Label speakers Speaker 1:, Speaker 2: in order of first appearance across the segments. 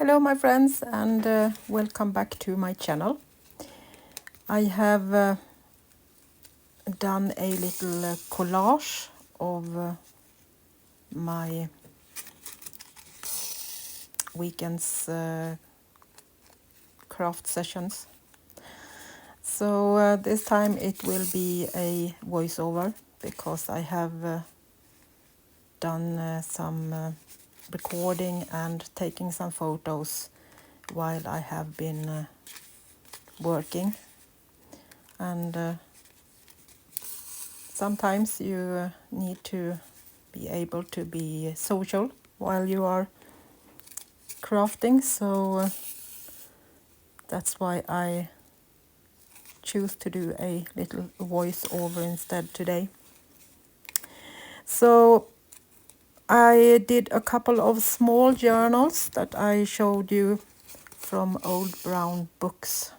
Speaker 1: Hello my friends, and welcome back to my channel. I have done a little collage of my weekend's craft sessions. So this time it will be a voiceover because I have done some recording and taking some photos while I have been working. And sometimes you need to be able to be social while you are crafting, so that's why I choose to do a little voiceover instead today. So I did a couple of small journals that I showed you from old brown books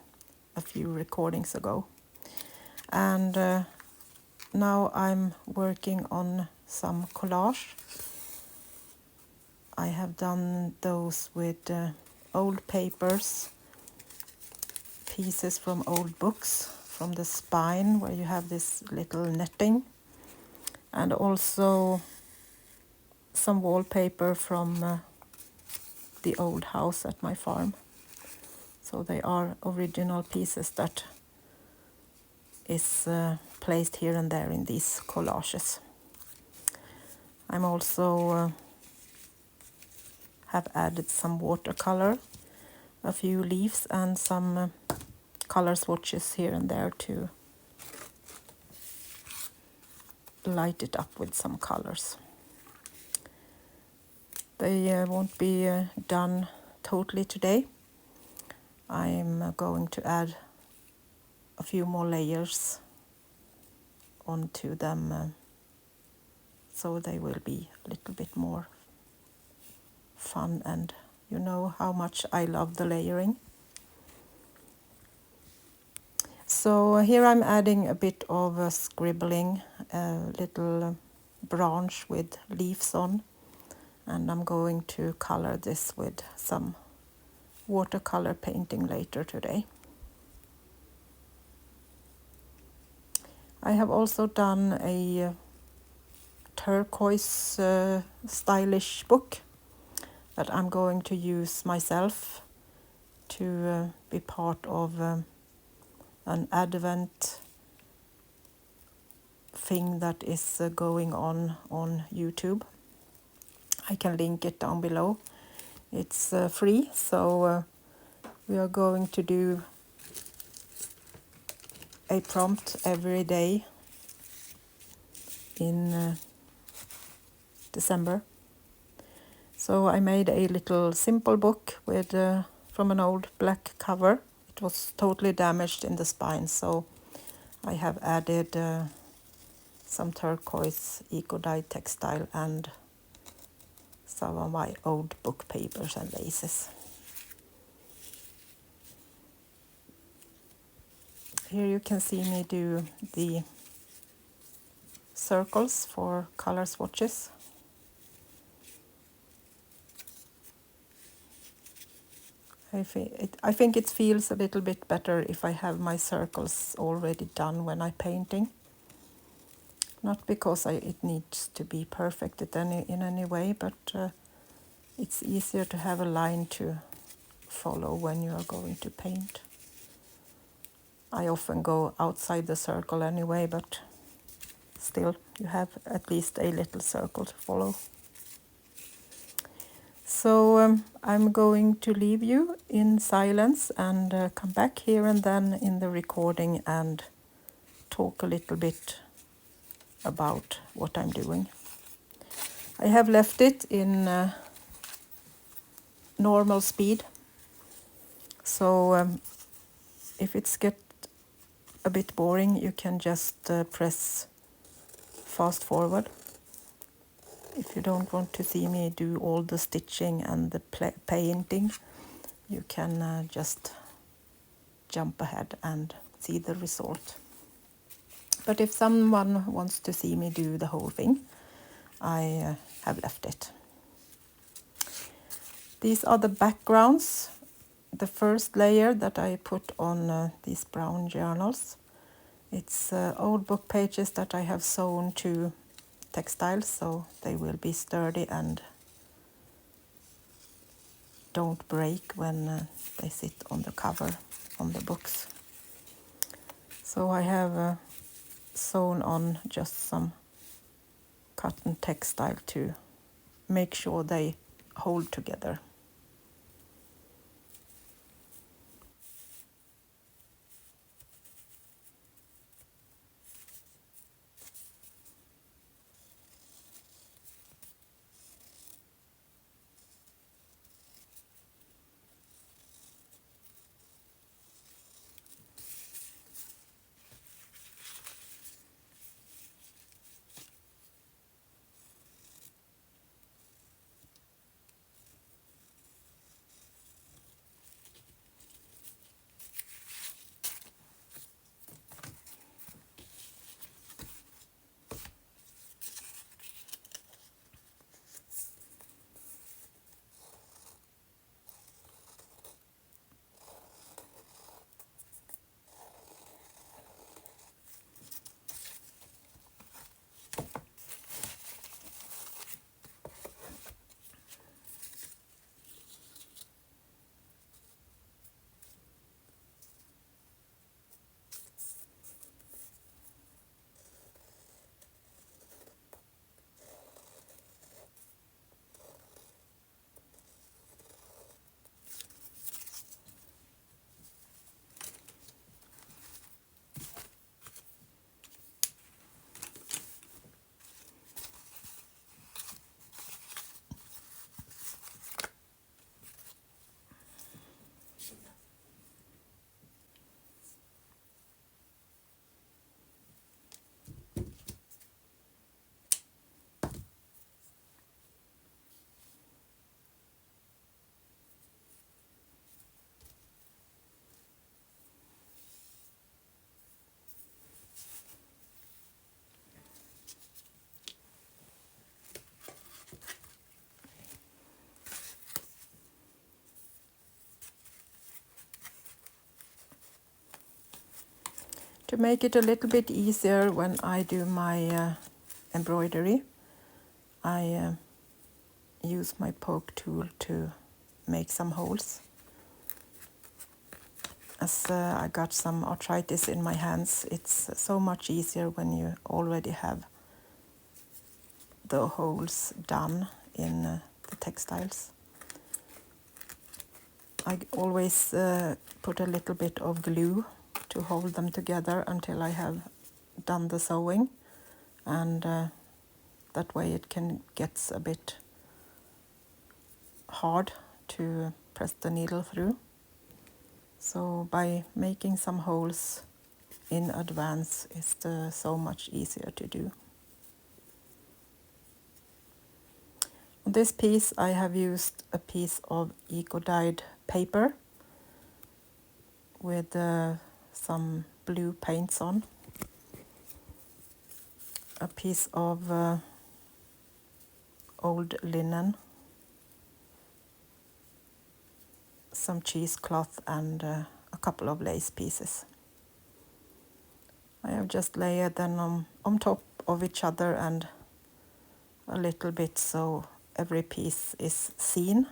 Speaker 1: a few recordings ago, and now I'm working on some collage. I have done those with old papers, pieces from old books, from the spine where you have this little netting, and also some wallpaper from the old house at my farm. So they are original pieces that is placed here and there in these collages. I'm also have added some watercolor, a few leaves and some color swatches here and there to light it up with some colors. They won't be done totally today. I'm going to add a few more layers onto them so they will be a little bit more fun, and you know how much I love the layering. So here I'm adding a bit of scribbling, a little branch with leaves on, and I'm going to color this with some watercolor painting later today. I have also done a turquoise stylish book that I'm going to use myself to be part of an Advent thing that is going on YouTube. I can link it down below. It's free, so we are going to do a prompt every day in December. So I made a little simple book with from an old black cover. It was totally damaged in the spine, so I have added some turquoise eco-dyed textile and some of my old book papers and laces. Here you can see me do the circles for color swatches. I think it feels a little bit better if I have my circles already done when I'm painting. Not because it needs to be perfect in any way, but it's easier to have a line to follow when you are going to paint. I often go outside the circle anyway, but still you have at least a little circle to follow. So I'm going to leave you in silence and come back here and then in the recording and talk a little bit about what I'm doing. I have left it in normal speed, so if it's get a bit boring, you can just press fast forward. If you don't want to see me do all the stitching and the painting, you can just jump ahead and see the result. But if someone wants to see me do the whole thing, I have left it. These are the backgrounds, the first layer that I put on these brown journals. It's old book pages that I have sewn to textiles, so they will be sturdy and don't break when they sit on the cover on the books. So I have sewn on just some cotton textile to make sure they hold together. To make it a little bit easier when I do my embroidery, I use my poke tool to make some holes. As I got some arthritis in my hands, it's so much easier when you already have the holes done in the textiles. I always put a little bit of glue to hold them together until I have done the sewing, and that way it can get a bit hard to press the needle through. So by making some holes in advance is so much easier to do. On this piece I have used a piece of eco-dyed paper with some blue paints on, a piece of old linen, some cheesecloth, and a couple of lace pieces. I have just layered them on top of each other and a little bit so every piece is seen.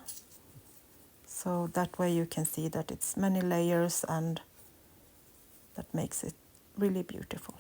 Speaker 1: So that way you can see that it's many layers, and that makes it really beautiful.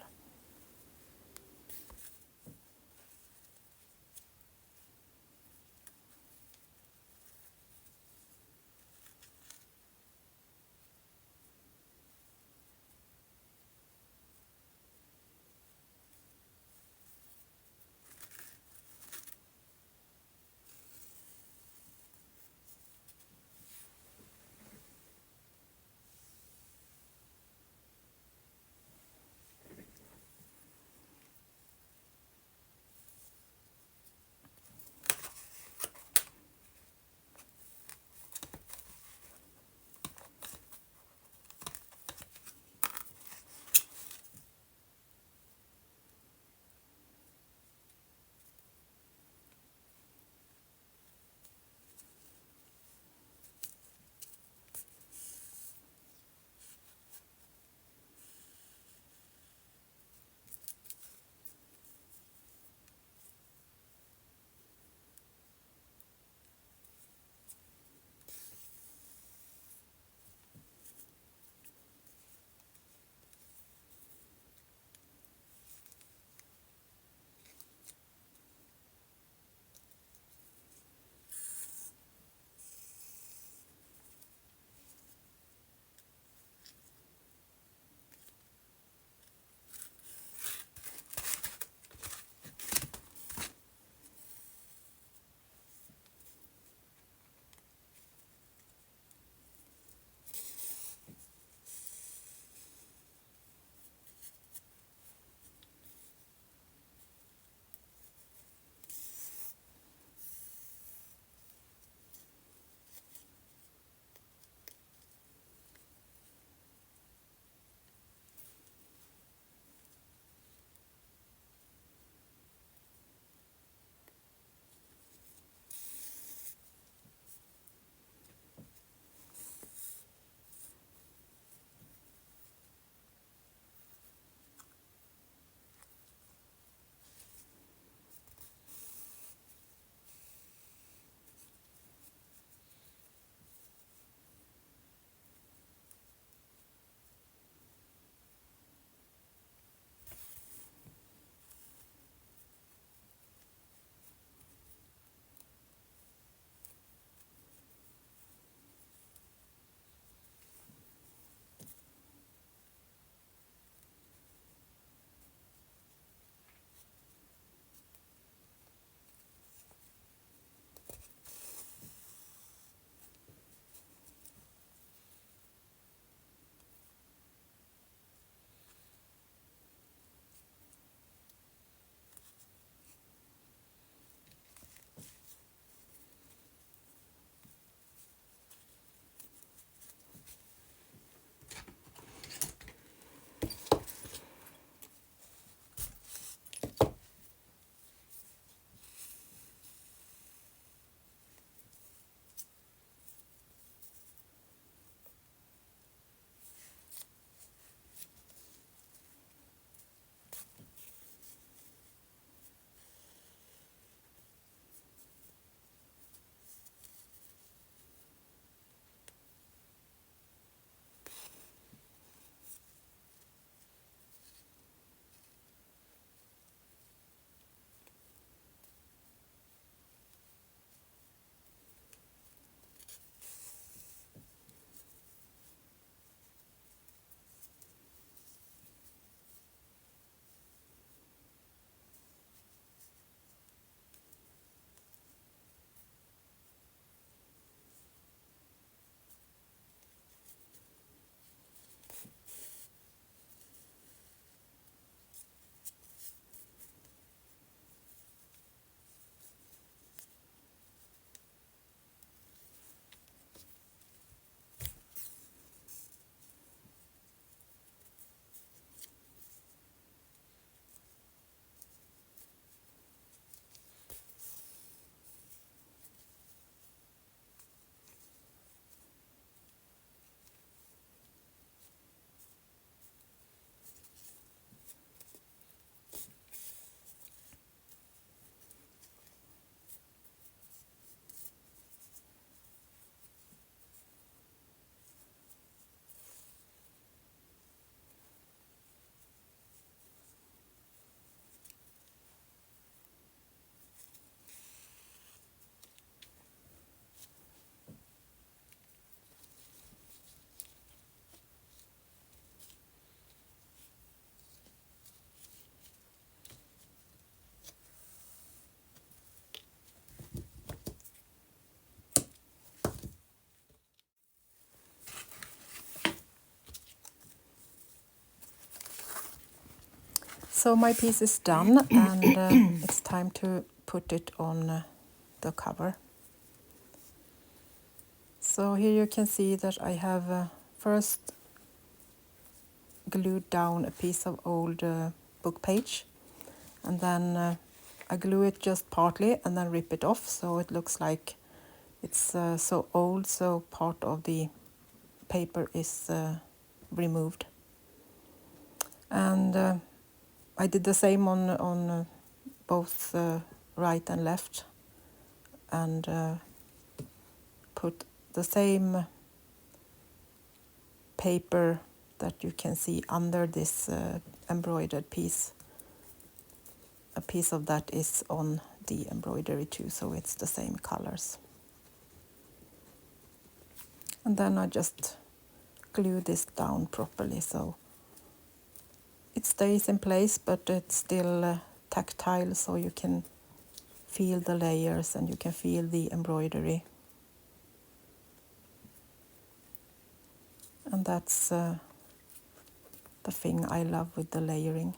Speaker 1: So my piece is done, and it's time to put it on the cover. So here you can see that I have first glued down a piece of old book page, and then I glue it just partly and then rip it off, so it looks like it's so old, so part of the paper is removed. And I did the same on both right and left, and put the same paper that you can see under this embroidered piece. A piece of that is on the embroidery too, so it's the same colors. And then I just glue this down properly so it stays in place, but it's still tactile, so you can feel the layers and you can feel the embroidery. And that's the thing I love with the layering.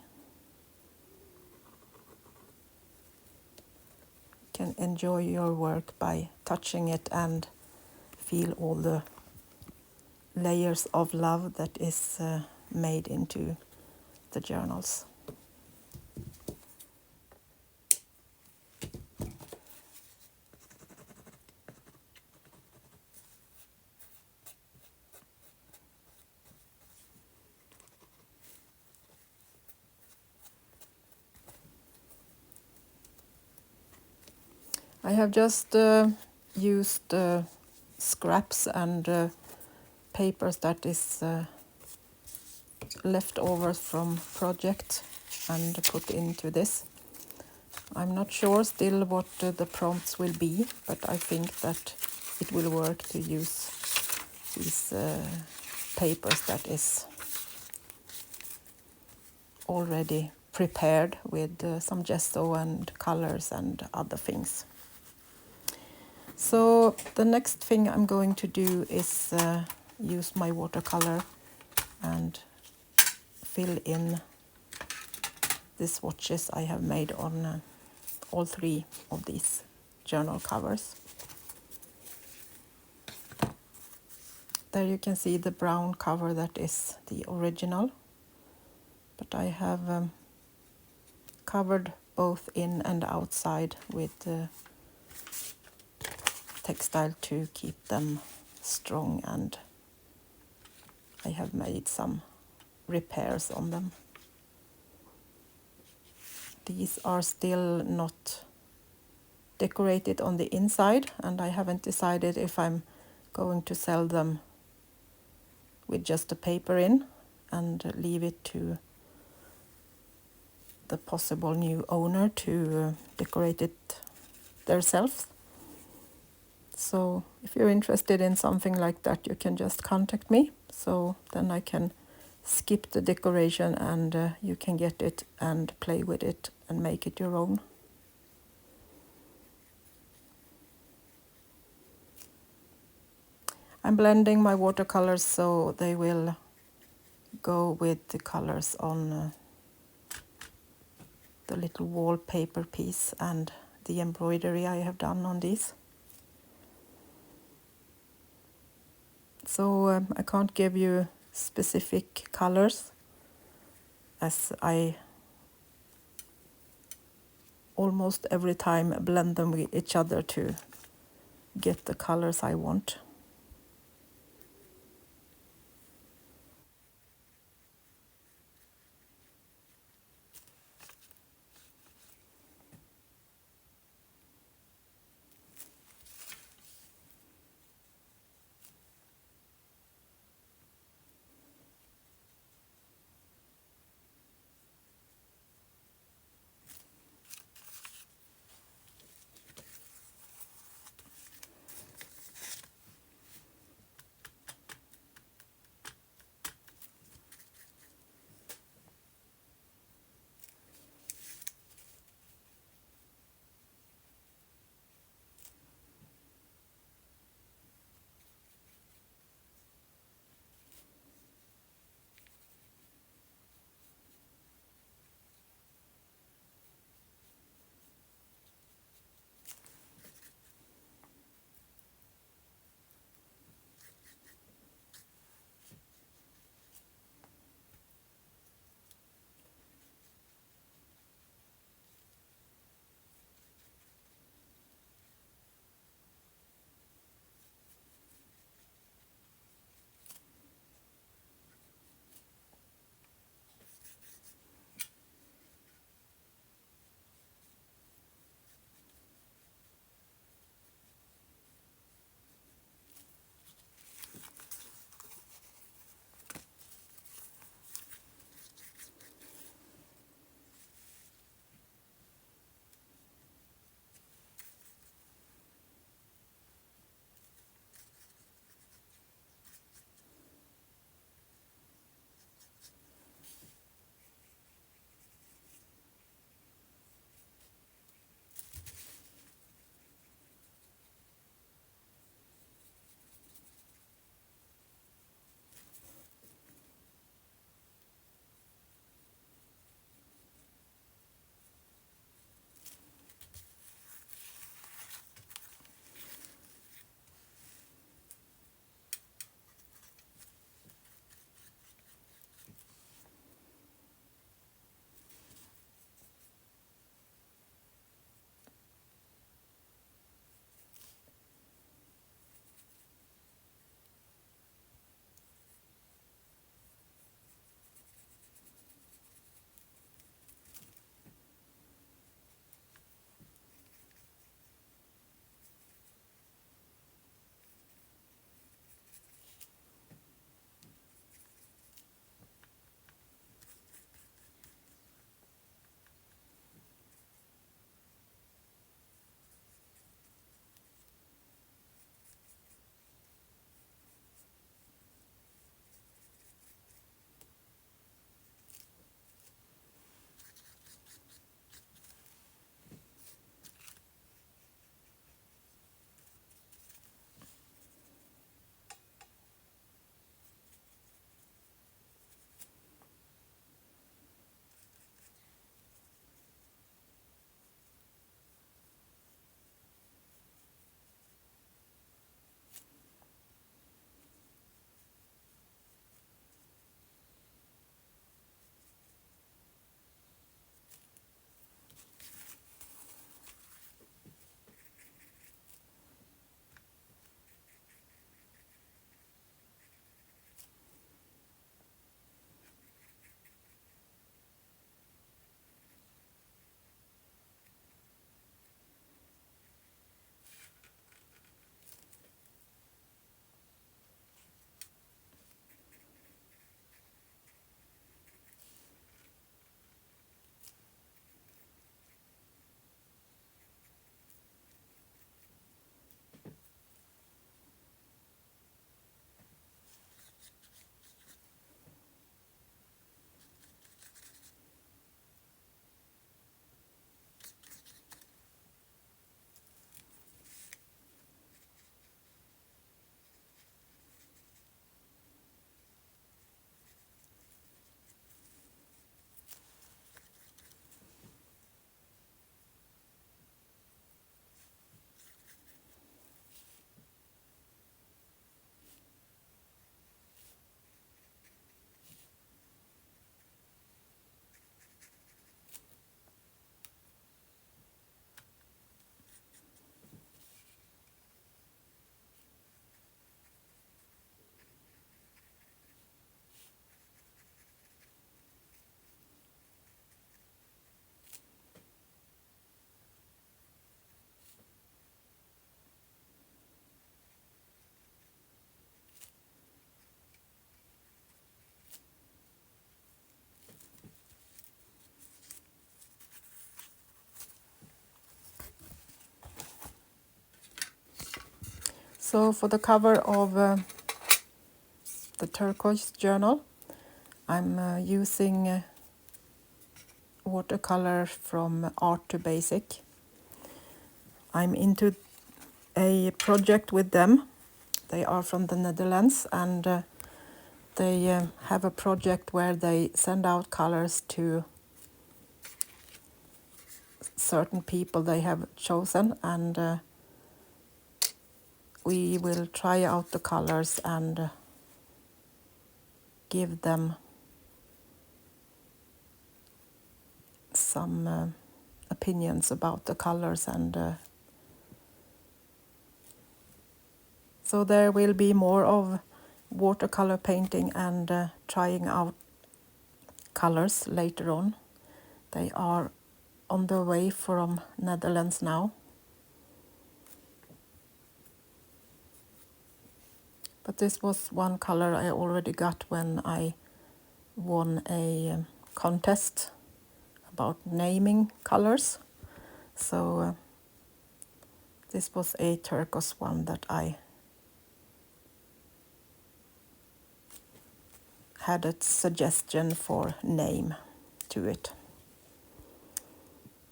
Speaker 1: You can enjoy your work by touching it and feel all the layers of love that is made into the journals. I have just used scraps and papers that is left over from project and put into this. I'm not sure still what the prompts will be, but I think that it will work to use these papers that is already prepared with some gesso and colors and other things. So the next thing I'm going to do is use my watercolor and fill in the swatches I have made on all three of these journal covers. There you can see the brown cover that is the original, but I have covered both in and outside with textile to keep them strong, and I have made some repairs on them. These are still not decorated on the inside, and I haven't decided if I'm going to sell them with just the paper in and leave it to the possible new owner to decorate it themselves. So if you're interested in something like that, you can just contact me, so then I can skip the decoration and you can get it and play with it and make it your own. I'm blending my watercolors so they will go with the colors on the little wallpaper piece and the embroidery I have done on these. So I can't give you specific colors, as I almost every time blend them with each other to get the colors I want. So for the cover of the turquoise journal, I'm using watercolor from Art to Basic. I'm into a project with them. They are from the Netherlands, and they have a project where they send out colors to certain people they have chosen, and we will try out the colors and give them some opinions about the colors, and so there will be more of watercolor painting and trying out colors later on. They are on the way from Netherlands now. But this was one color I already got when I won a contest about naming colors. So this was a turquoise one that I had a suggestion for name to it.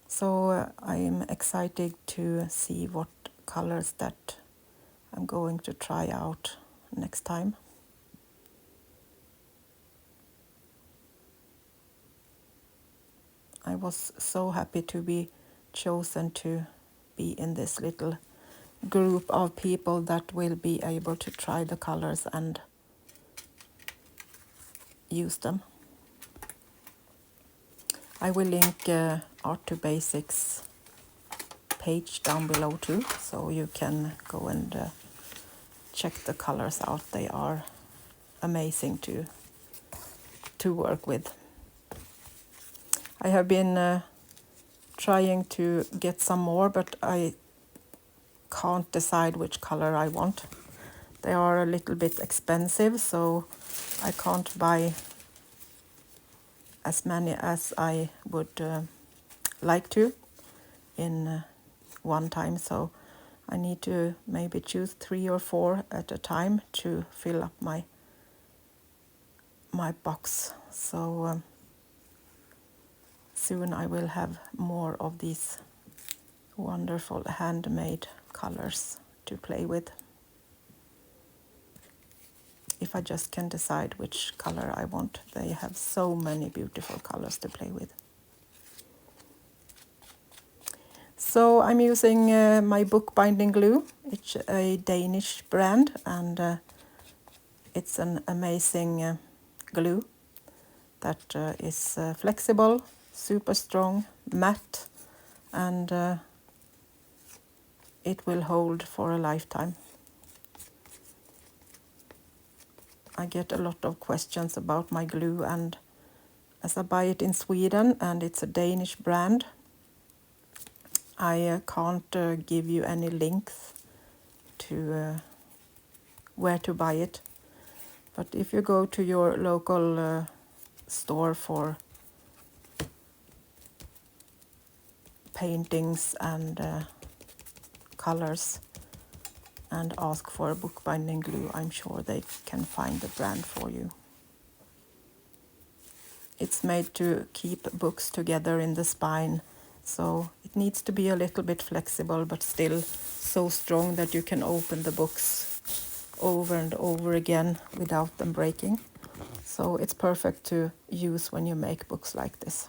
Speaker 1: So I'm excited to see what colors that I'm going to try out next time. I was so happy to be chosen to be in this little group of people that will be able to try the colors and use them. I will link Art to Basics page down below too, so you can go and check the colors out. They are amazing to work with. I have been trying to get some more, but I can't decide which color I want. They are a little bit expensive, so I can't buy as many as I would like to in one time. So I need to maybe choose 3 or 4 at a time to fill up my box. So soon I will have more of these wonderful handmade colors to play with. If I just can decide which color I want. They have so many beautiful colors to play with. So I'm using my bookbinding glue. It's a Danish brand, and it's an amazing glue that is flexible, super strong, matte, and it will hold for a lifetime. I get a lot of questions about my glue, and as I buy it in Sweden and it's a Danish brand, I can't give you any links to where to buy it. But if you go to your local store for paintings and colors and ask for a bookbinding glue, I'm sure they can find the brand for you. It's made to keep books together in the spine, so it needs to be a little bit flexible but still so strong that you can open the books over and over again without them breaking. So it's perfect to use when you make books like this.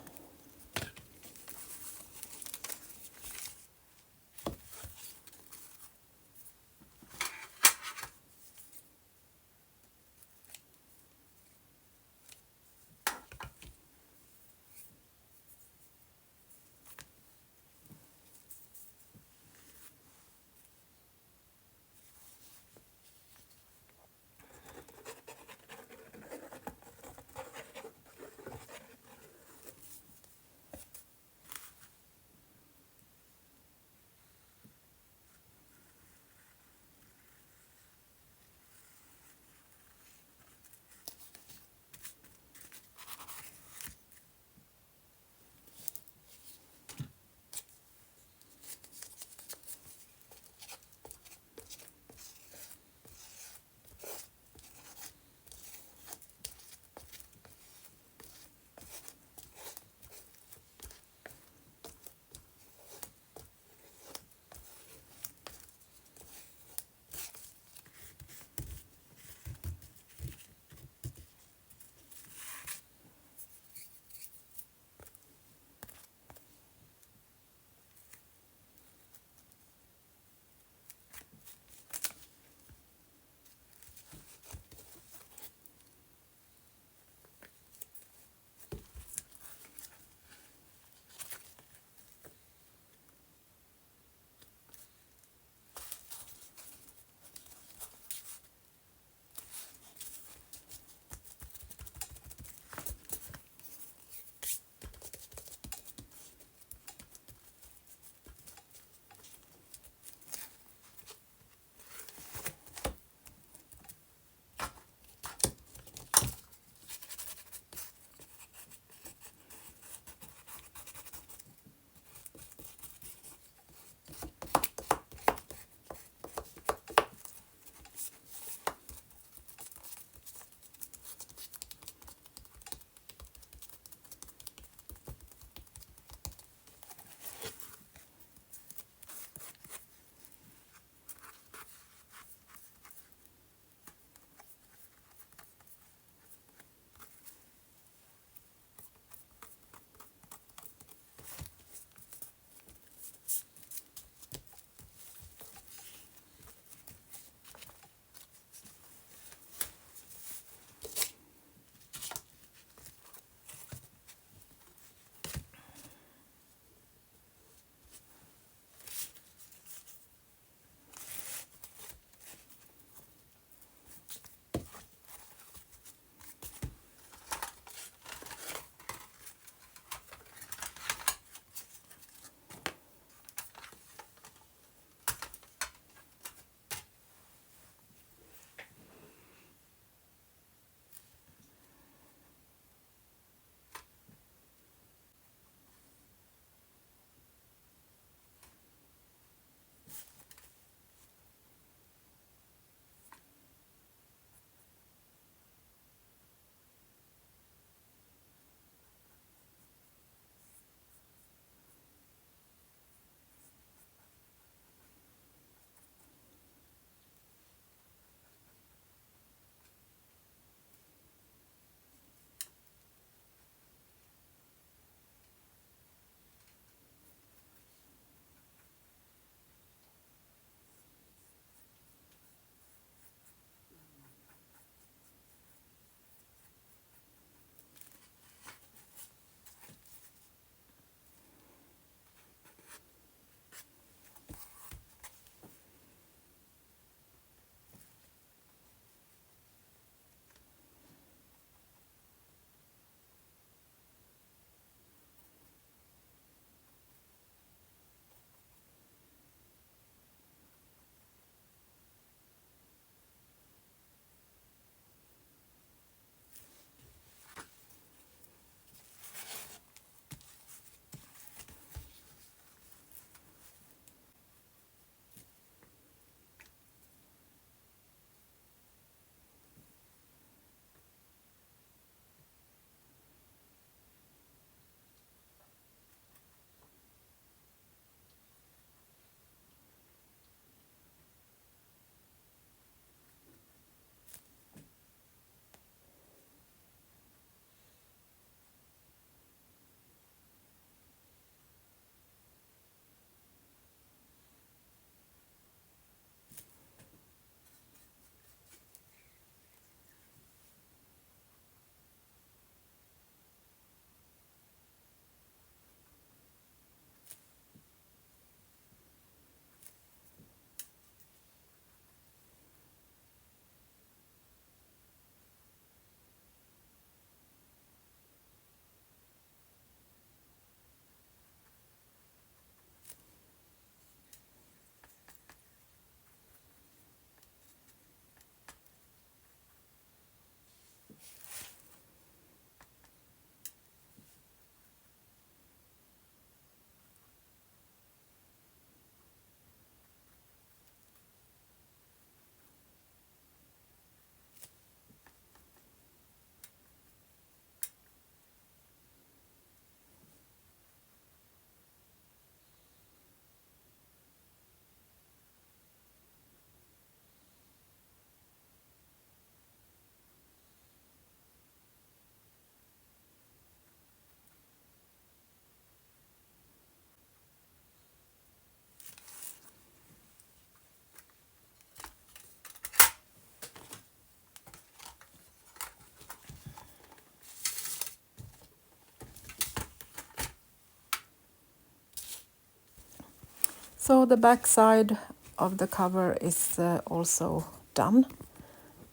Speaker 1: So the back side of the cover is also done,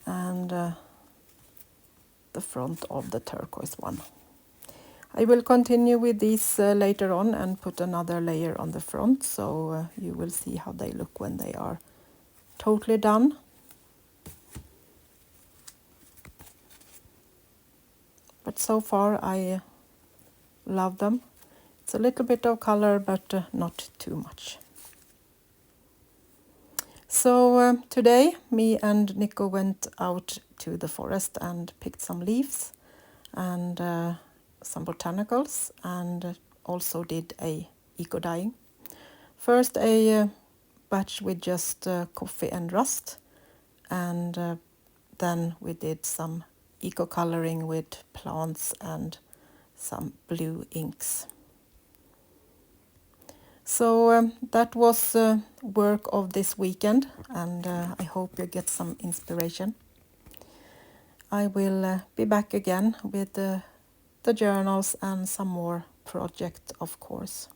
Speaker 1: and the front of the turquoise one. I will continue with these later on and put another layer on the front, so you will see how they look when they are totally done. But so far I love them. It's a little bit of color, but not too much. So today me and Nico went out to the forest and picked some leaves and some botanicals, and also did a eco dyeing. First a batch with just coffee and rust, and then we did some eco coloring with plants and some blue inks. So that was work of this weekend, and I hope you get some inspiration. I will be back again with the journals and some more projects, of course.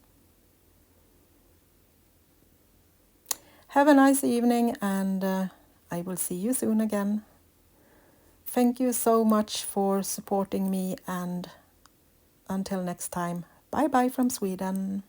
Speaker 1: Have a nice evening, and I will see you soon again. Thank you so much for supporting me, and until next time, bye bye from Sweden.